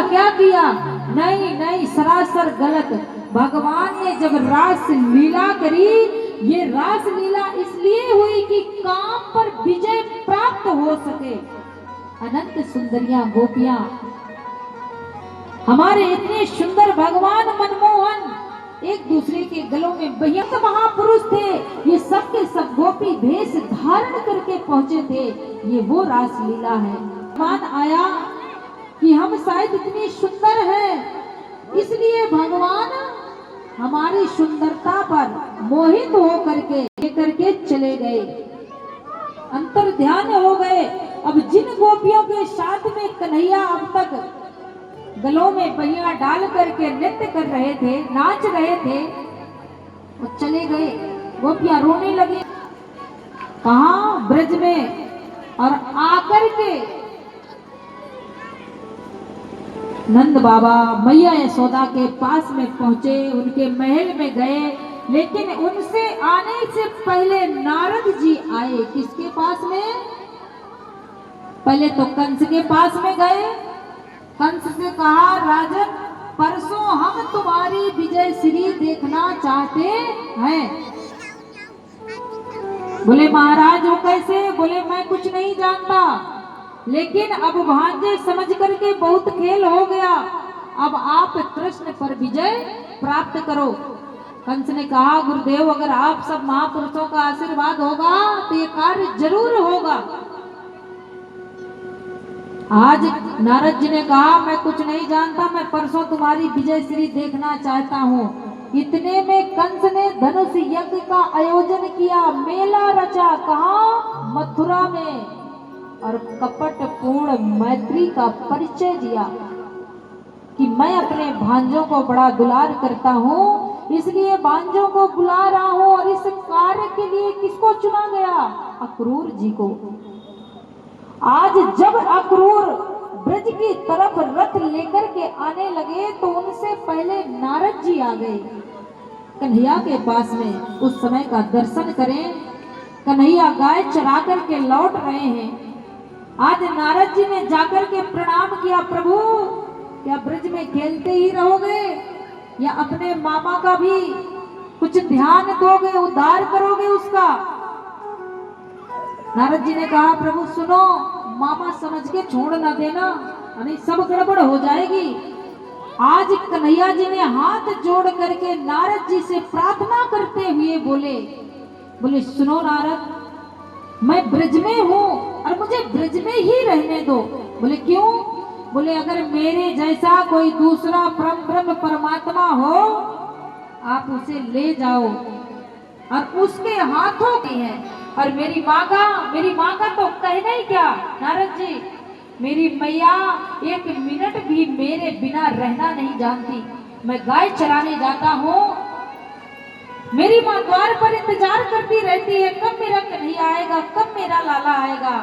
क्या किया? नहीं नहीं, सरासर गलत। भगवान ने जब रास लीला करी, ये रास लीला इसलिए हुई कि काम पर विजय प्राप्त हो सके। अनंत सुंदरियां गोपियां, हमारे इतने सुंदर भगवान मनमोहन एक दूसरे के गलों में भयंकर महापुरुष थे। ये सब के सब गोपी भेष धारण करके पहुंचे थे। ये वो रास लीला है। भगवान आया कि हम शायद इतनी सुंदर हैं, इसलिए भगवान हमारी सुंदरता पर मोहित हो करके चले गए, अंतर ध्यान हो गए। अब जिन गोपियों के साथ में कन्हैया अब तक गलों में पहिया डाल करके नृत्य कर रहे थे, नाच रहे थे, वो चले गए। गोपियां रोने लगी, कहां? ब्रज में। और आकर के नंद बाबा मैया यशोदा के पास में पहुंचे, उनके महल में गए। लेकिन उनसे आने से पहले नारद जी आए। किसके पास में? पहले तो कंस के पास में गए। कंस से कहा, राजन परसों हम तुम्हारी विजय श्री देखना चाहते हैं। बोले महाराज वो कैसे? बोले मैं कुछ नहीं जानता, लेकिन अब भांजे समझ करके बहुत खेल हो गया। अब आप कृष्ण पर विजय प्राप्त करो। कंस ने कहा, गुरुदेव अगर आप सब महापुरुषों का आशीर्वाद होगा तो ये कार्य जरूर होगा। आज नारद जी ने कहा, मैं कुछ नहीं जानता, मैं परसों तुम्हारी विजय श्री देखना चाहता हूँ। इतने में कंस ने धनुष यज्ञ का आयोजन किया, मेला रचा। कहा? मथुरा में। और कपट पूर्ण मैत्री का परिचय दिया कि मैं अपने भांजों को बड़ा दुलार करता हूँ, इसलिए भांजों को बुला रहा हूँ। और इस कार्य के लिए किसको चुना गया? अक्रूर जी को। आज जब अक्रूर ब्रज की तरफ रथ लेकर के आने लगे तो उनसे पहले नारद जी आ गए कन्हैया के पास में। उस समय का दर्शन करें, कन्हैया गाय चरा करके लौट रहे हैं। आज नारद जी ने जाकर के प्रणाम किया, प्रभु क्या ब्रज में खेलते ही रहोगे या अपने मामा का भी कुछ ध्यान दोगे, उद्धार करोगे उसका? नारद जी ने कहा, प्रभु सुनो, मामा समझ के छोड़ ना देना, नहीं सब गड़बड़ हो जाएगी। आज कन्हैया जी ने हाथ जोड़ करके नारद जी से प्रार्थना करते हुए बोले सुनो नारद, मैं ब्रज में हूँ और मुझे ब्रज में ही रहने दो। बोले क्यों? बोले अगर मेरे जैसा कोई दूसरा ब्रह्म परमात्मा हो आप उसे ले जाओ और उसके हाथों की है। और मेरी माँ का तो कहना ही क्या नारद जी, मेरी मैया एक मिनट भी मेरे बिना रहना नहीं जानती। मैं गाय चराने जाता हूँ, मेरी माँ द्वार पर इंतजार करती रहती है, कब मेरा कन्हैया आएगा, कब मेरा लाला आएगा।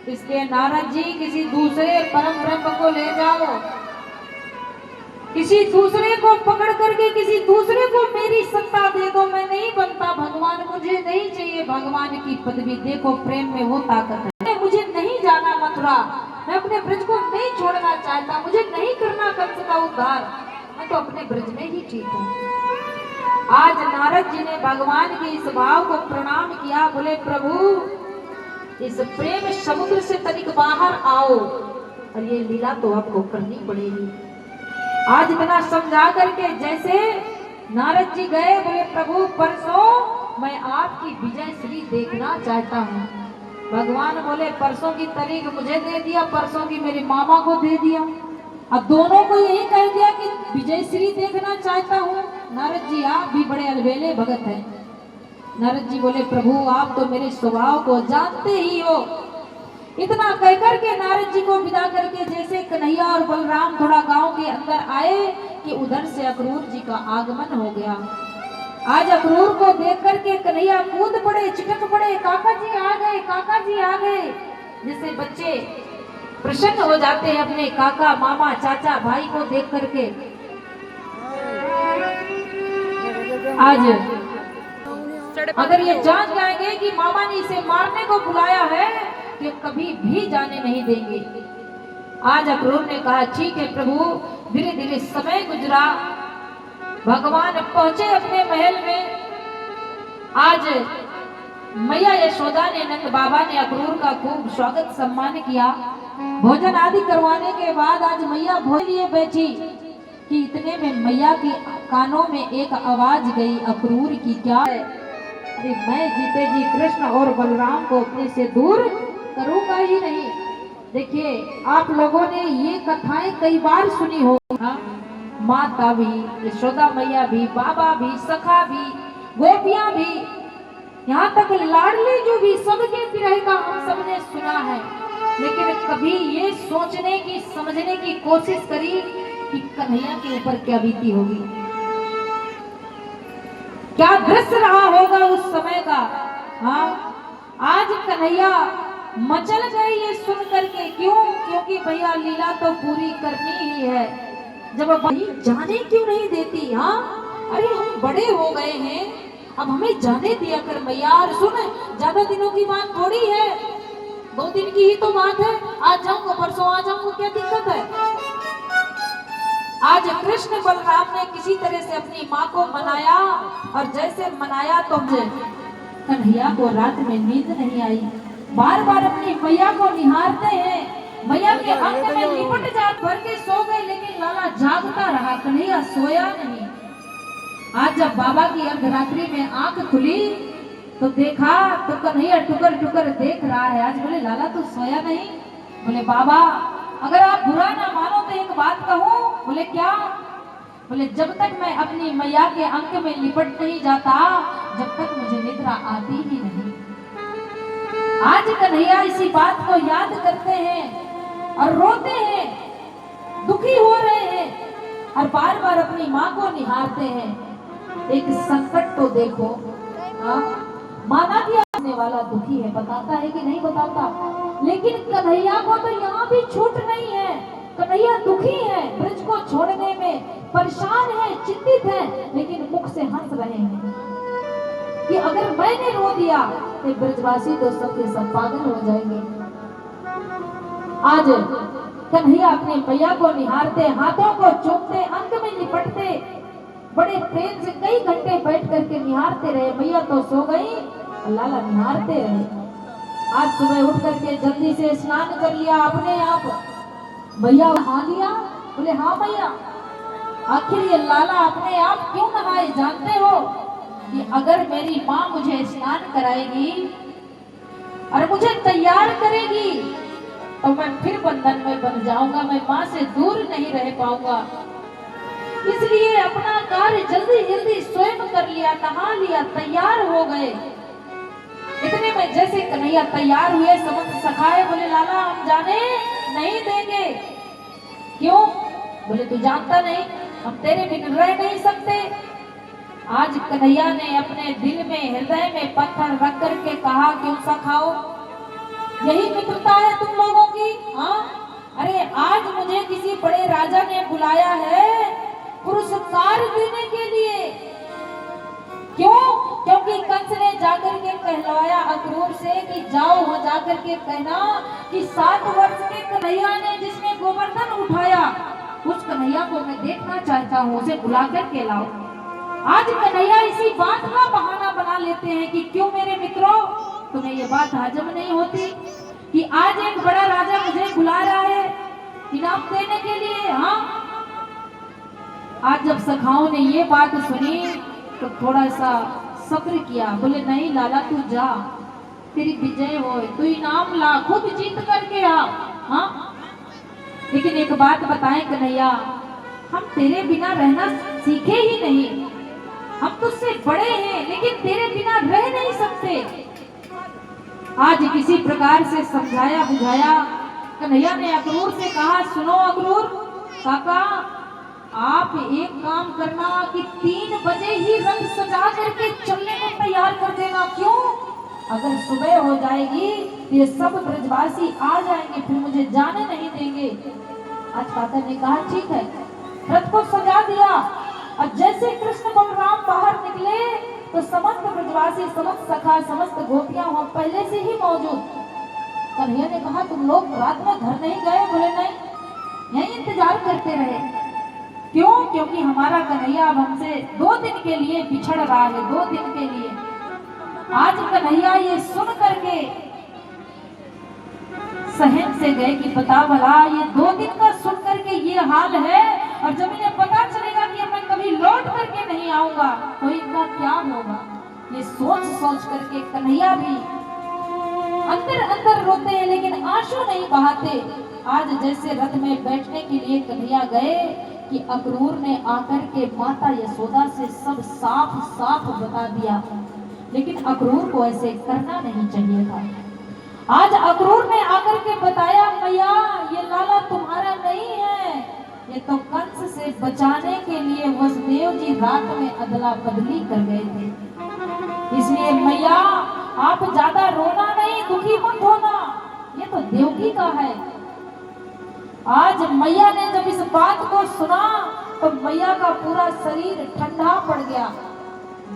इसलिए नारद जी किसी दूसरे परम ब्रह्म को ले जाओ, किसी दूसरे को पकड़ करके किसी दूसरे को मेरी सत्ता दे दो। मैं नहीं बनता भगवान, मुझे नहीं चाहिए भगवान की पदवी। देखो प्रेम में वो ताकत है। मुझे नहीं जाना मथुरा, मैं अपने ब्रज को नहीं छोड़ना चाहता, मुझे नहीं करना कंस का उद्धार, मैं तो अपने ब्रज में ही ठीक हूँ। आज नारद जी ने भगवान के इस भाव को प्रणाम किया। बोले प्रभु इस प्रेम समुद्र से तनिक बाहर आओ और ये लीला तो आपको करनी पड़ेगी। आज इतना समझा करके जैसे नारद जी गए, बोले प्रभु परसों मैं आपकी विजय श्री देखना चाहता हूँ। भगवान बोले परसों की तारीख मुझे दे दिया, परसों की मेरे मामा को दे दिया, अब दोनों को यही कह दिया कि विजय श्री देखना चाहता हूँ। नारद जी आप भी बड़े अलबेले भगत हैं। नारद जी बोले प्रभु आप तो मेरे स्वभाव को जानते ही हो। इतना कहकर के नारद जी को विदा करके जैसे कन्हैया और बलराम थोड़ा गांव के अंदर आए कि उधर से अक्रूर जी का आगमन हो गया। आज अक्रूर को देख करके कन्हैया कूद पड़े, चिटक पड़े, काका जी आ गए, काका जी आ गए। जैसे बच्चे प्रसन्न हो जाते हैं अपने काका मामा चाचा भाई को देख करके। आज अगर ये जान जाएंगे कि मामा ने इसे मारने को बुलाया है तो कभी भी जाने नहीं देंगे। आज अक्रूर ने कहा ठीक है प्रभु। धीरे धीरे समय गुजरा, भगवान पहुंचे अपने महल में। आज मैया यशोदा ने, नंद बाबा ने अक्रूर का खूब स्वागत सम्मान किया। भोजन आदि करवाने के बाद आज मैया भोजन लिए बैठी कि इतने में मैया के कानों में एक आवाज गई अक्रूर की, क्या है? अरे मैं जीते जी कृष्ण और बलराम को अपने से दूर करूंगा ही नहीं। देखिए आप लोगों ने ये कथाएं कई बार सुनी हो, माता भी, यशोदा मैया भी, बाबा भी, सखा भी, गोपियां भी, यहाँ तक लाडली जो भी, सबके विरह का हम सबने सुना है। लेकिन कभी ये सोचने की, समझने की कोशिश करी कि कन्हैया के ऊपर क्या बीती होगी, क्या दृश्य रहा होगा उस समय का। हाँ, आज कन्हैया मचल गए ये सुन करके। क्यों? क्योंकि भैया लीला तो पूरी करनी ही है। जब भाई जाने क्यों नहीं देती? हाँ, अरे हम बड़े हो गए हैं, अब हमें जाने दिया कर मैया। और सुन, ज्यादा दिनों की बात थोड़ी है, 2 दिन की ही तो बात है। आज जाऊंगा, परसों आ जाऊंगा, क्या दिक्कत है? आज कृष्ण बलराम ने किसी तरह से अपनी माँ को मनाया, और जैसे मनाया तो कन्हैया को रात में नींद नहीं आई। बार बार अपनी मैया को निहारते हैं, मैया के अंग में लिपट जा भर के सो गए, लेकिन लाला जागता रहा, कन्हैया सोया नहीं। आज जब बाबा की अर्धरात्रि में आंख खुली तो देखा तो कन्हैया टुकर टुकर देख रहा है। आज बोले लाला तू सोया नहीं? बोले बाबा अगर आप बुरा ना मानो तो एक बात कहूं। बोले क्या? बोले जब तक मैं अपनी मैया के अंक में लिपट नहीं जाता, जब तक मुझे निद्रा आती ही नहीं। आज कन्हैया इसी बात को याद करते हैं और रोते हैं, दुखी हो रहे हैं और बार बार अपनी माँ को निहारते हैं। एक संकट तो देखो, माना कि आने वाला दुखी है, बताता है कि नहीं बताता, लेकिन कन्हैया को तो यहाँ भी छूट नहीं है। कन्हैया दुखी है, ब्रज को छोड़ने में परेशान है, चिंतित है, लेकिन मुख से हंस रहे हैं कि अगर मैंने रो दिया तो ब्रजवासी तो सबके सब पागल हो जाएंगे। आज कन्हैया अपनी मैया को निहारते, हाथों को चूमते, अंक में लिपटते, बड़े प्रेम से कई घंटे बैठ करके निहारते रहे। मैया तो सो गई, लाला निहारते रहे। आज सुबह उठ करके जल्दी से स्नान कर लिया अपने आप। भैया नहा लिया? बोले हाँ भैया। आखिर ये लाला अपने आप क्यों नहाए जानते हो? कि अगर मेरी माँ मुझे स्नान कराएगी और मुझे तैयार करेगी तो मैं फिर बंधन में बन जाऊंगा, मैं माँ से दूर नहीं रह पाऊंगा। इसलिए अपना कार्य जल्दी जल्दी स्वयं कर लिया, नहा लिया, तैयार हो गए। इतने में जैसे कन्हैया तैयार हुए, समस्त सखाए बोले लाला हम जाने नहीं देंगे। क्यों? बोले तू जानता नहीं, हम तेरे बिन रह नहीं सकते। आज कन्हैया ने अपने दिल में, हृदय में पत्थर रख करके कहा क्यों सखाओ, यही मित्रता है तुम लोगों की? हाँ, अरे आज मुझे किसी बड़े राजा ने बुलाया है पुरस्कार देने के लिए। क्यों? क्योंकि कंस ने जाकर के कहलवाया अक्रूर से कि जाओ हो जाकर के कहना कि 7 वर्ष के कन्हैया ने जिसने गोवर्धन उठाया, उस कन्हैया को मैं देखना चाहता हूँ, उसे बुला कर के लाओ। आज कन्हैया इसी बात का बहाना बना लेते हैं कि क्यों मेरे मित्रों, तुम्हें ये बात हजम नहीं होती कि आज एक बड़ा राजा मुझे बुला रहा है इनाम देने के लिए। हाँ, आज जब सखाओं ने ये बात सुनी तो थोड़ा सा सब्र किया। बोले नहीं लाला तू जा, तेरी विजय हो, तू इनाम ला, खुद जीत करके आ। हाँ, लेकिन एक बात बताएं कन्हैया, हम तेरे बिना रहना सीखे ही नहीं। हम तुझसे बड़े हैं लेकिन तेरे बिना रह नहीं सकते। आज किसी प्रकार से समझाया बुझाया, कन्हैया ने अक्रूर से कहा सुनो अक्रूर काका, आप एक काम करना कि 3 बजे ही रथ सजा करके चलने को तैयार कर देना। क्यों? अगर सुबह हो जाएगी तो ये सब ब्रजवासी आ जाएंगे, फिर मुझे जाने नहीं देंगे। आज काका ने कहा ठीक है, रथ को सजा दिया और जैसे कृष्ण बलराम बाहर निकले तो समस्त ब्रजवासी, समस्त सखा, समस्त गोपियां वहां पहले से ही मौजूद। कन्हैया ने कहा तुम लोग रात में घर नहीं गए? बोले नहीं। इंतजार करते रहे। क्यों? क्योंकि हमारा कन्हैया अब हमसे 2 दिन के लिए बिछड़ रहा है, 2 दिन के लिए। आज कन्हैया ये सुन करके सहम से गए कि पता भला ये 2 दिन का सुन करके ये हाल है, और जब इन्हें पता चलेगा कि मैं कभी लौट करके नहीं आऊंगा तो इनका क्या होगा। ये सोच सोच करके कन्हैया भी अंदर अंदर रोते हैं, लेकिन आंसू नहीं बहाते। आज जैसे रथ में बैठने के लिए कन्हैया गए कि अक्रूर ने आकर के माता यशोदा से सब साफ साफ बता दिया, लेकिन अक्रूर को ऐसे करना नहीं चाहिए था। आज अक्रूर ने आकर के बताया, मैया ये लाला तुम्हारा नहीं है, ये तो कंस से बचाने के लिए वसुदेव जी रात में अदला बदली कर गए थे। इसलिए मैया आप ज्यादा रोना नहीं, दुखी मत होना, ये तो देवकी का है। आज मैया ने जब इस बात को सुना तो मैया का पूरा शरीर ठंडा पड़ गया।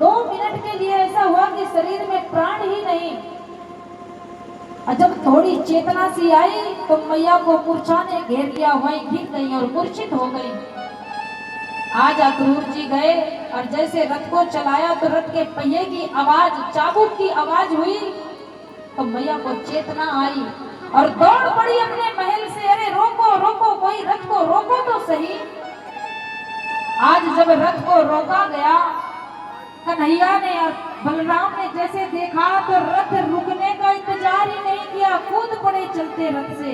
2 मिनट के लिए ऐसा हुआ कि शरीर में प्राण ही नहीं। और जब थोड़ी चेतना सी आई तो मैया को मूर्छा ने घेर लिया, वहीं गिर गई और मूर्छित हो गई। आज अक्रूर जी गए और जैसे रथ को चलाया तो रथ के पहिए की आवाज, चाबुक की आवाज हुई तो मैया को चेतना आई और दौड़ पड़ी अपने महल से। अरे रोको रोको, कोई रथ को रोको तो सही। आज जब रथ को रोका गया, कन्हैया ने और बलराम ने जैसे देखा तो रथ रुकने का इंतजार ही नहीं किया, कूद पड़े चलते रथ से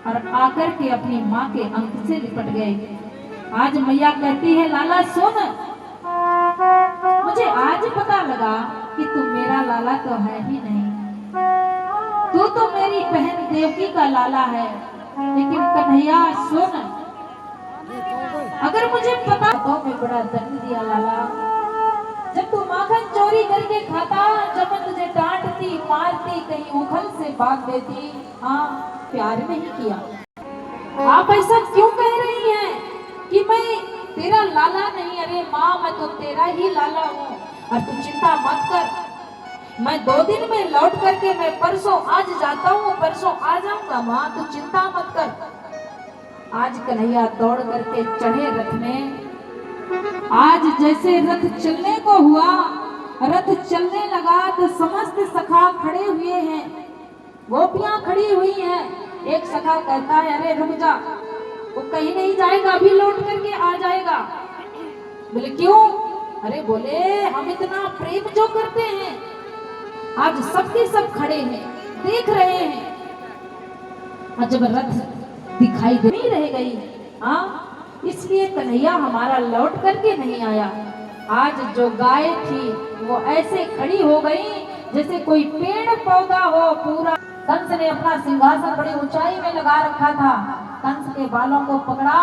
और आकर के अपनी माँ के अंक से लिपट गए। आज मैया कहती है, लाला सुन, मुझे आज पता लगा कि तू मेरा लाला तो है ही नहीं, तू तो मेरी बहन देवकी का लाला है। लेकिन कन्हैया सुन, अगर मुझे पता तो मैं बड़ा दंड दिया लाला। जब तू माखन चोरी करके खाता, जब मैं तुझे डांटती मारती, कहीं उखल से बात देती, हाँ प्यार नहीं किया। आप ऐसा क्यों कह रही हैं कि मैं तेरा लाला नहीं? अरे माँ मैं तो तेरा ही लाला हूँ, और तू चिंता मत कर, मैं 2 दिन में लौट करके मैं परसों आज जाता हूँ, परसों आ जाऊंगा माँ, तू चिंता मत कर। आज कन्हैया दौड़ करके चढ़े रथ में। आज जैसे रथ चलने को हुआ, रथ चलने लगा तो समस्त सखा खड़े हुए हैं, गोपियां खड़ी हुई हैं। एक सखा कहता है, अरे रुक जा, वो कहीं नहीं जाएगा, अभी लौट करके आ जाएगा। बोले क्यों? अरे बोले हम इतना प्रेम जो करते हैं, आज सबके सब खड़े हैं, देख रहे हैं। और जब रथ दिखाई नहीं रह गई, हाँ इसलिए कन्हैया हमारा लौट करके नहीं आया। आज जो गाय थी वो ऐसे खड़ी हो गई जैसे कोई पेड़ पौधा हो पूरा। कंस ने अपना सिंहासन बड़ी ऊंचाई में लगा रखा था, कंस के बालों को पकड़ा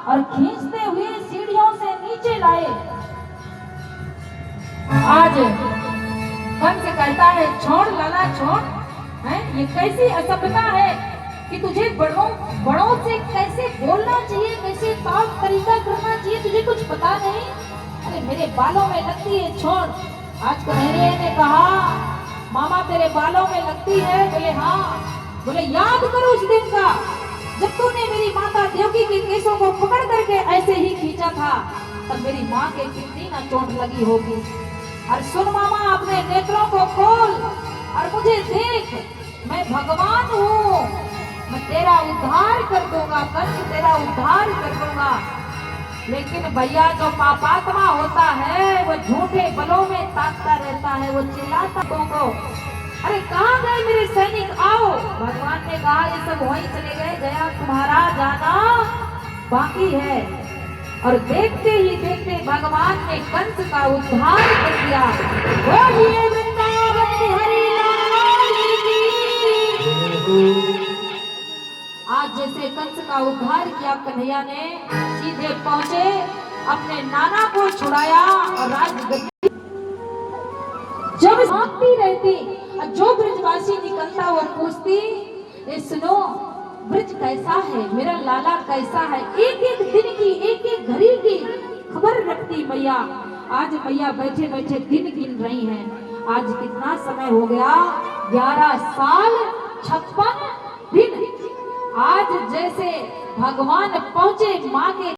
और खींचते हुए सीढ़ियों से नीचे लाए। आज कंस कहता है, छोड़ लाला छोड़, है ये कैसी असभ्यता है कि तुझे बड़ों से कैसे बोलना चाहिए, कैसे काम तरीका करना चाहिए, तुझे कुछ पता नहीं? अरे मेरे बालों में लगती है, छोड़। आज कन्हैया ने कहा, मामा तेरे बालों में लगती है? बोले हाँ। बोले याद करो उस दिन का जब तूने मेरी माता देवकी के केसों को पकड़ करके ऐसे ही खींचा था, तब मेरी माँ के कितनी ना चोट लगी होगी। और सुन मामा, अपने नेत्रों को खोल और मुझे देख, मैं भगवान हूँ, मैं तेरा उद्धार कर दूंगा, कंस तेरा उद्धार कर दूंगा। लेकिन भैया जो पापात्मा होता है वो झूठे बलों में ताकता रहता है, वो चिल्लाता को, अरे कहाँ गए मेरे सैनिक, आओ। भगवान ने कहा ये सब वहीं चले गए, गया तुम्हारा जाना बाकी है। और देखते ही देखते भगवान ने कंस का उद्धार कर दिया। बोलिए वृंदावन बिहारी लाल की। आज जैसे कंस का उद्धार किया कन्हैया ने, सीधे पहुंचे, अपने नाना को छुड़ाया और राजगद्दी जब भागती रहती, जो ब्रजवासी निकलता वो पूछती, सुनो ब्रज कैसा है, मेरा लाला कैसा है, एक एक दिन की एक एक घड़ी की खबर रखती मैया। आज मैया बैठे बैठे दिन गिन रही हैं। आज कितना समय हो गया, 11 साल 56 दिन। आज जैसे भगवान पहुंचे माँ के